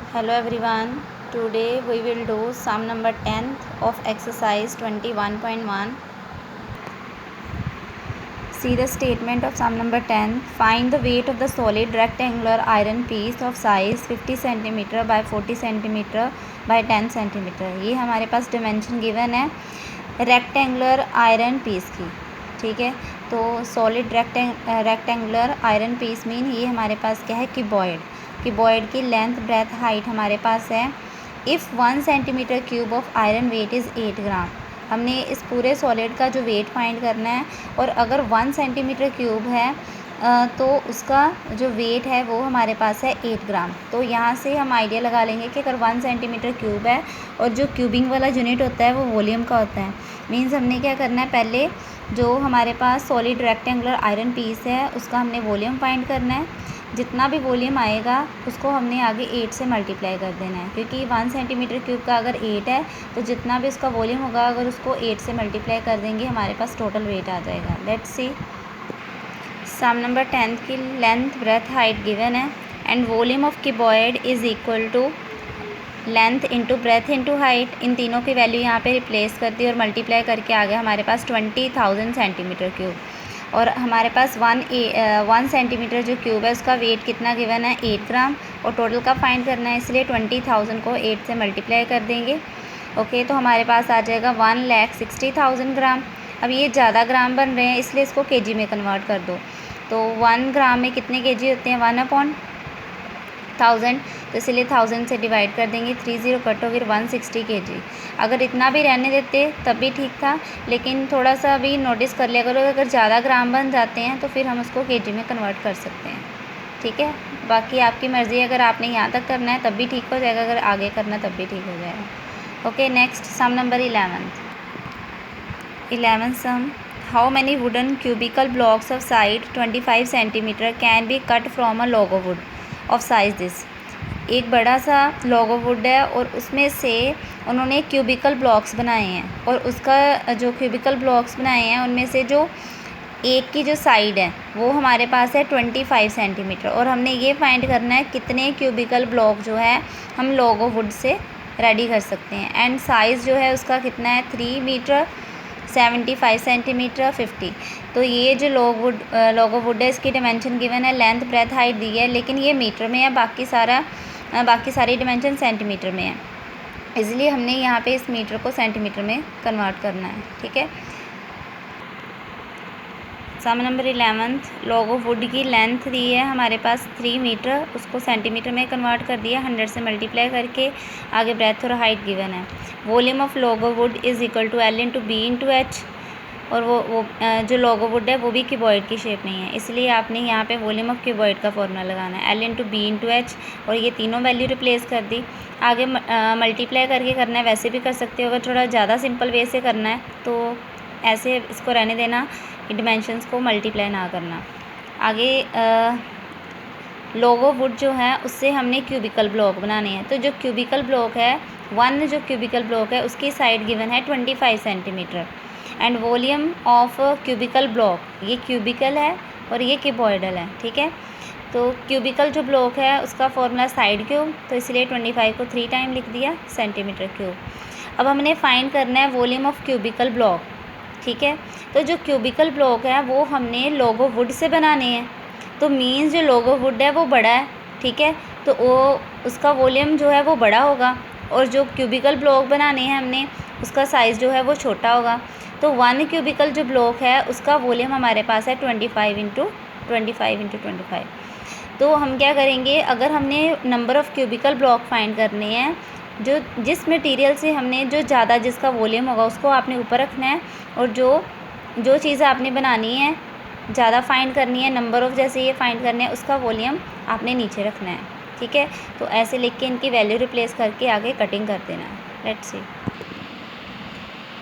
Hello everyone. Today we will do sum number 10th of exercise 21.1. See the statement of sum number 10. Find the weight of the solid rectangular iron piece of size 50 cm by 40 cm by 10 cm. ये हमारे पास dimension given है rectangular iron piece की, ठीक है। तो solid rectangular iron piece mean ये हमारे पास क्या है, क्यूबॉइड की लेंथ ब्रेथ हाइट हमारे पास है। If 1 centimetre cube of iron weight is 8 gram. हमने इस पूरे सॉलिड का जो वेट फाइंड करना है, और अगर 1 सेंटीमीटर क्यूब है तो उसका जो वेट है वो हमारे पास है 8 ग्राम। तो यहाँ से हम आइडिया लगा लेंगे कि अगर 1 सेंटीमीटर क्यूब है और जो क्यूबिंग वाला यूनिट होता है वो वॉल्यूम का होता है, मीन्स हमने क्या करना है, पहले जो हमारे पास सॉलिड रेक्टेंगुलर आयरन पीस है उसका हमने वॉल्यूम फाइंड करना है। जितना भी वॉल्यूम आएगा उसको हमने आगे 8 से मल्टीप्लाई कर देना है, क्योंकि 1 सेंटीमीटर क्यूब का अगर 8 है तो जितना भी उसका वॉल्यूम होगा अगर उसको 8 से मल्टीप्लाई कर देंगे हमारे पास टोटल वेट आ जाएगा। लेट्स सी सम नंबर 10 की लेंथ ब्रेथ हाइट गिवन है and volume of cuboid is equal to length into breadth into height. इन तीनों की वैल्यू यहाँ पे रिप्लेस कर दी और मल्टीप्लाई करके आ गया हमारे पास 20,000 सेंटीमीटर क्यूब। और हमारे पास 1 सेंटीमीटर जो क्यूब है उसका वेट कितना गिवन है, 8 ग्राम, और टोटल का फाइंड करना है, इसलिए 20,000 को 8 से मल्टीप्लाई कर देंगे। ओके, तो हमारे पास आ जाएगा 1,60,000 ग्राम। अब ये ज़्यादा ग्राम बन रहे हैं इसलिए इसको केजी में कन्वर्ट कर दो। तो 1 ग्राम में कितने केजी होते हैं, 1/1000, तो इसलिए 1000 से डिवाइड कर देंगे, 30 कट हो, फिर 160 kg। अगर इतना भी रहने देते तब भी ठीक था, लेकिन थोड़ा सा भी नोटिस कर लिया करो, अगर ज़्यादा ग्राम बन जाते हैं तो फिर हम उसको केजी में कन्वर्ट कर सकते हैं, ठीक है। बाकी आपकी मर्ज़ी, अगर आपने यहाँ तक करना है तब भी ठीक हो जाएगा, अगर आगे करना है तब भी ठीक हो जाएगा। Okay, next sum number 11th sum. How many wooden cubical blocks of side 25 centimetre can be cut from a log of wood of size this. एक बड़ा सा लॉग ऑफ वुड है और उसमें से उन्होंने क्यूबिकल ब्लॉक्स बनाए हैं, और उसका जो क्यूबिकल ब्लॉक्स बनाए हैं उनमें से जो एक की जो साइड है वो हमारे पास है 25 सेंटीमीटर, और हमने ये फाइंड करना है कितने क्यूबिकल ब्लॉक जो है हम log of would say ready कर सकते हैं। एंड साइज़ जो है उसका कितना है, 3 मीटर 75 सेंटीमीटर 50। तो ये जो लॉग ऑफ वुड है इसकी डिमेंशन गिवन है, लेंथ ब्रेथ हाइट दी है, लेकिन ये मीटर में है, बाकी सारी डिमेंशन सेंटीमीटर में है, इसलिए हमने यहाँ पे इस मीटर को सेंटीमीटर में कन्वर्ट करना है, ठीक है। Sum number 11th, log of wood की लेंथ दी है हमारे पास 3 मीटर, उसको सेंटीमीटर में कन्वर्ट कर दिया 100 से मल्टीप्लाई करके, आगे ब्रेथ और हाइट गिवन है। Volume of log of wood is equal to L into B into H, और वो जो लॉग ऑफ वुड है वो भी क्यूबॉइड की शेप में है, इसलिए आपने यहाँ पे वॉल्यूम ऑफ क्यूबॉइड का फॉर्मूला लगाना है, L into B into H, और ये तीनों वैल्यू रिप्लेस कर दी। आगे मल्टीप्लाई करके करना है, वैसे भी कर सकते हो, अगर थोड़ा ज़्यादा सिंपल वे से करना है तो ऐसे इसको रहने देना, डिमेंशंस को मल्टीप्लाई ना करना। आगे लॉग ऑफ वुड जो है उससे हमने क्यूबिकल ब्लॉक बनाने हैं, तो जो क्यूबिकल ब्लॉक है, जो क्यूबिकल ब्लॉक है उसकी साइड गिवन है 25 centimetre, and volume of cubical block, ये क्यूबिकल है और ये क्यूबॉइडल है, ठीक है। तो क्यूबिकल जो ब्लॉक है उसका फॉर्मूला साइड क्यूब, तो इसलिए 25 को 3 टाइम लिख दिया सेंटीमीटर क्यूब। अब हमने फाइंड करना है वॉल्यूम ऑफ क्यूबिकल ब्लॉक, ठीक है। तो जो क्यूबिकल ब्लॉक है वो हमने लॉग ऑफ वुड से बनाने हैं, तो मीन्स जो लॉग ऑफ वुड है वो बड़ा है, ठीक है, तो वो उसका वॉल्यूम जो है वो बड़ा होगा, और जो क्यूबिकल ब्लॉक बनाने हैं हमने उसका साइज़ जो है वो छोटा होगा। तो 1 क्यूबिकल जो ब्लॉक है उसका वॉल्यूम हमारे पास है 25 इंटू 25। तो हम क्या करेंगे, अगर हमने number of cubical block find करने हैं, जो जिस मटेरियल से हमने जो ज़्यादा जिसका वॉल्यूम होगा उसको आपने ऊपर रखना है, और जो चीज़ आपने बनानी है ज़्यादा फाइंड करनी है, नंबर ऑफ़ जैसे ये फाइंड करने हैं, उसका वॉल्यूम आपने नीचे रखना है, ठीक है। तो ऐसे लिख के इनकी वैल्यू रिप्लेस करके आगे कटिंग कर देना है। लेट्स सी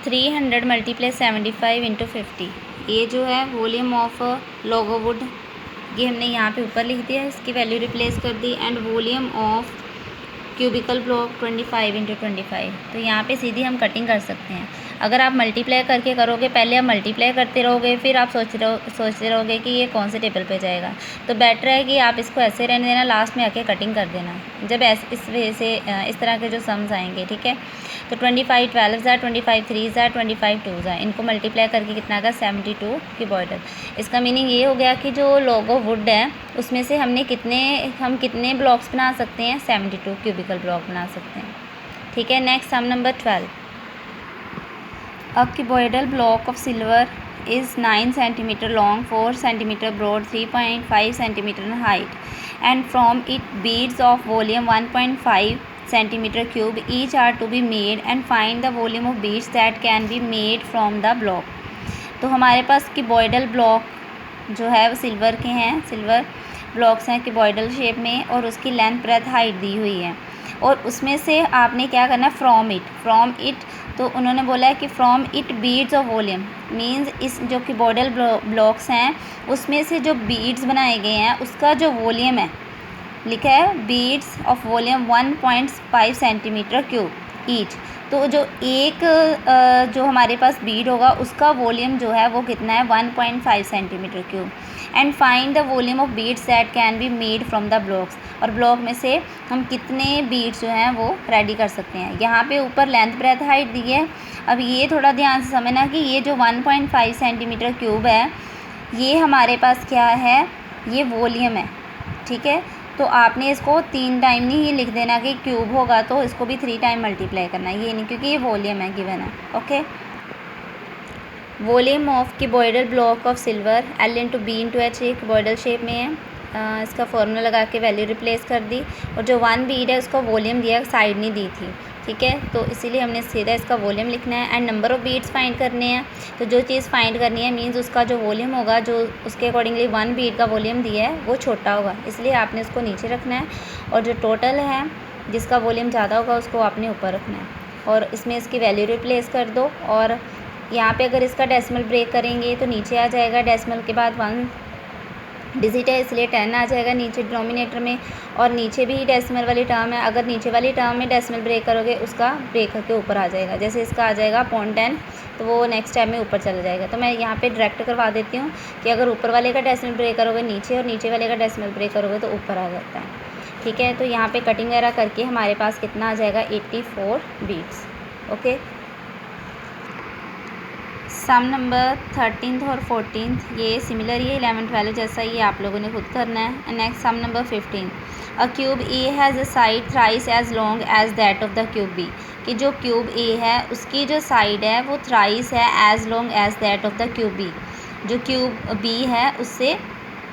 300 मल्टीप्लाई 75 इंटू 50, ये जो है volume of log of would, ये हमने यहाँ पे ऊपर लिख दिया, इसकी वैल्यू रिप्लेस कर दी, and volume of cubical block 25 into 25। तो यहाँ पे सीधी हम कटिंग कर सकते हैं। अगर आप मल्टीप्लाई करके करोगे, पहले आप मल्टीप्लाई करते रहोगे, फिर आप सोचते रहोगे कि ये कौन से टेबल पे जाएगा, तो बेटर है कि आप इसको ऐसे रहने देना, लास्ट में आके कटिंग कर देना जब इस वजह से इस तरह के जो सम्स आएंगे, ठीक है। तो 25 12 ज़ा, 25 3 ज़ा, 25 2 ज़ा, इनको मल्टीप्लाई करके कितना आएगा 72 क्यूबॉइडल। इसका मीनिंग ये हो गया कि जो लॉग ऑफ वुड है उसमें से हम कितने ब्लॉक्स बना सकते हैं, 72 क्यूबिकल ब्लॉक बना सकते हैं, ठीक है। Next sum number 12। A cuboidal block of silver is 9 cm long, 4 cm broad, 3.5 cm in height, and from it beads of volume 1.5 cm cube each are to be made, and find the volume of beads that can be made from the block। तो हमारे पास cuboidal block जो है वो silver के हैं, silver blocks हैं cuboidal shape में, और उसकी लेंथ ब्रेथ हाइट दी हुई है, और उसमें से आपने क्या करना है, फ्रॉम इट तो उन्होंने बोला है कि from it beads of volume, means इस जो क्यूबॉइडल ब्लॉक्स हैं उसमें से जो बीड्स बनाए गए हैं उसका जो वॉल्यूम है, लिखा है beads of volume 1.5 centimetre cube each. तो जो एक जो हमारे पास बीड होगा उसका वॉल्यूम जो है वो कितना है, 1.5 centimetre cube. And find the volume of beads that can be made from the blocks, और ब्लॉक में से हम कितने बीड्स जो हैं वो रेडी कर सकते हैं। यहाँ पे ऊपर लेंथ ब्रेथ हाइट दी है। अब ये थोड़ा ध्यान से समझना कि ये जो 1.5 सेंटीमीटर क्यूब है ये हमारे पास क्या है, ये वॉल्यूम है, ठीक है। तो आपने इसको 3 टाइम नहीं लिख देना कि क्यूब होगा तो इसको भी 3 टाइम मल्टीप्लाई करना है, ये नहीं, क्योंकि ये वॉल्यूम है गिवन है, okay. Volume of cuboidal block of silver L into B into H, ये क्यूबॉइडल शेप में है। इसका फॉर्मूला लगा के वैल्यू रिप्लेस कर दी, और जो 1 बीड है उसका वॉल्यूम दिया, साइड नहीं दी थी, ठीक है। तो इसीलिए हमने सीधा इसका वॉल्यूम लिखना है, and number of beads find करने हैं। तो जो चीज़ फाइंड करनी है मींस उसका जो वॉल्यूम होगा, जो उसके अकॉर्डिंगली 1 बीड का वॉल्यूम दिया है वो छोटा होगा, इसलिए आपने उसको नीचे रखना है, और जो टोटल है जिसका वॉल्यूम ज़्यादा होगा उसको आपने ऊपर रखना है, और इसमें इसकी वैल्यू रिप्लेस कर दो। और यहाँ पे अगर इसका डेसिमल ब्रेक करेंगे तो नीचे आ जाएगा, डेसिमल के बाद 1 डिजिट है इसलिए 10 आ जाएगा नीचे डिनोमिनेटर में, और नीचे भी डेसिमल वाली टर्म है, अगर नीचे वाली टर्म में डेसिमल ब्रेक करोगे उसका ब्रेक करके ऊपर आ जाएगा। जैसे इसका आ जाएगा 0.10 तो वो नेक्स्ट टाइम में ऊपर चला जाएगा। तो मैं यहाँ पे डायरेक्ट करवा देती हूँ कि अगर ऊपर वाले का डेसिमल ब्रेक करोगे नीचे, और नीचे वाले का डेसिमल ब्रेक करोगे तो ऊपर आ जाता है, ठीक है। तो यहाँ पर कटिंग वगैरह करके हमारे पास कितना आ जाएगा, 84 बीट्स, ओके। सम नंबर 13 और 14 ये सिमिलर, ये 11 12 जैसा ही आप लोगों ने खुद करना है। Next sum number 15। A cube A has a side thrice as long as that of the cube B, कि जो क्यूब ए है उसकी जो साइड है वो थ्राइस है as long as that of the cube B. जो क्यूब बी है उससे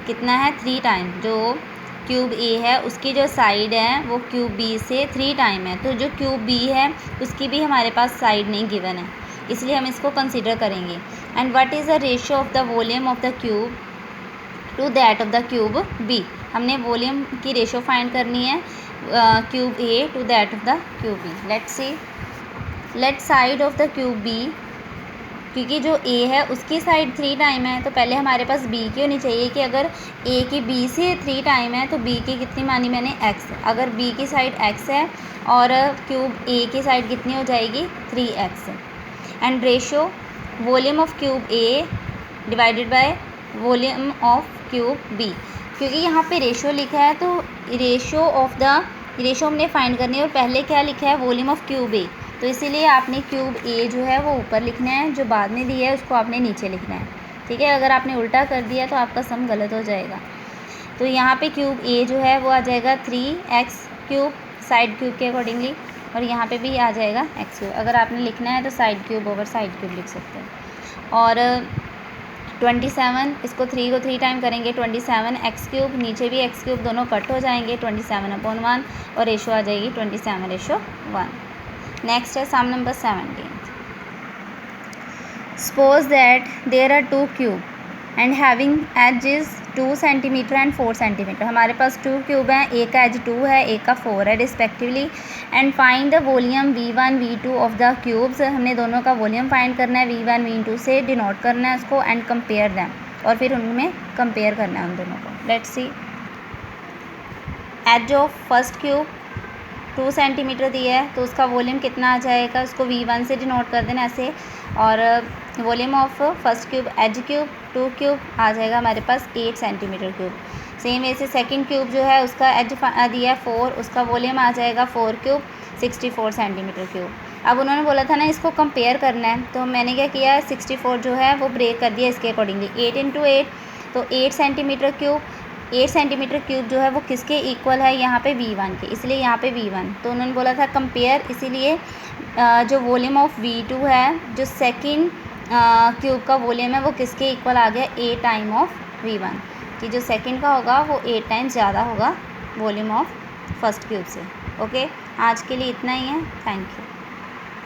कितना है, 3 टाइम। जो क्यूब ए है उसकी जो साइड है वो क्यूब बी से 3 टाइम है। तो जो क्यूब बी है उसकी भी हमारे पास साइड नहीं गिवन है, इसलिए हम इसको कंसीडर करेंगे। And what is the ratio of the volume of the cube to that of the cube B, हमने वॉल्यूम की रेशियो फाइंड करनी है cube A to that of the cube B. Let's see, let side of the cube B, क्योंकि जो ए है उसकी side 3 time है तो पहले हमारे पास बी की होनी चाहिए कि अगर ए की बी से 3 टाइम है तो बी की कितनी मानी मैंने, एक्स। अगर बी की साइड एक्स है और क्यूब ए की साइड कितनी हो जाएगी, 3x। And ratio volume of cube A divided by volume of cube B, क्योंकि यहाँ पे रेशियो लिखा है तो रेशियो हमने फाइंड करनी है, और पहले क्या लिखा है, वॉल्यूम ऑफ क्यूब ए, तो इसीलिए आपने क्यूब ए जो है वो ऊपर लिखना है, जो बाद में दिया है उसको आपने नीचे लिखना है, ठीक है। अगर आपने उल्टा कर दिया तो आपका सम गलत हो जाएगा। तो यहाँ पे क्यूब ए जो है वो आ जाएगा 3x क्यूब साइड क्यूब के अकॉर्डिंगली, और यहाँ पे भी आ जाएगा एक्स क्यूब। अगर आपने लिखना है तो side cube over side cube लिख सकते हैं। और 27, इसको 3 को 3 टाइम करेंगे 27 एक्स क्यूब, नीचे भी एक्स क्यूब, दोनों कट हो जाएंगे 27/1, और रेशो आ जाएगी 27:1। नेक्स्ट है sum number 17। Suppose that there are 2 cube and having edges 2 centimetre and 4 centimetre. हमारे पास 2 क्यूब हैं, एक का एज 2 है, एक का 4 है respectively. And find the volume V1 V2 of the cubes, हमने दोनों का वॉल्यूम फाइंड करना है, V1 V2 से डिनोट करना है उसको, एंड कंपेयर दैम, और फिर उनमें कंपेयर करना है उन दोनों को। Let's see, edge of first cube 2 centimetre दिया है तो उसका वॉल्यूम कितना आ जाएगा, उसको V1 से डिनोट कर देना ऐसे। और volume of first cube edge cube 2 cube आ जाएगा हमारे पास 8 सेंटीमीटर क्यूब। सेम ऐसे सेकंड क्यूब जो है उसका एज दिया है 4, उसका वॉल्यूम आ जाएगा 4 क्यूब 64 सेंटीमीटर क्यूब। अब उन्होंने बोला था ना इसको कंपेयर करना है, तो मैंने क्या किया 64 जो है वो ब्रेक कर दिया इसके अकॉर्डिंगली 8 इंटू 8, तो 8 सेंटीमीटर क्यूब। 8 सेंटीमीटर क्यूब जो है वो किसके इक्वल है, यहाँ पे V1 के, इसलिए यहाँ पे V1। तो उन्होंने बोला था कंपेयर, इसीलिए जो वॉल्यूम ऑफ V2 है, जो सेकंड क्यूब का वॉल्यूम है वो किसके इक्वल आ गया, 8 टाइम ऑफ V1, कि जो सेकंड का होगा वो 8 टाइम्स ज़्यादा होगा वॉल्यूम ऑफ फर्स्ट क्यूब से। ओके, आज के लिए इतना ही है। Thank you.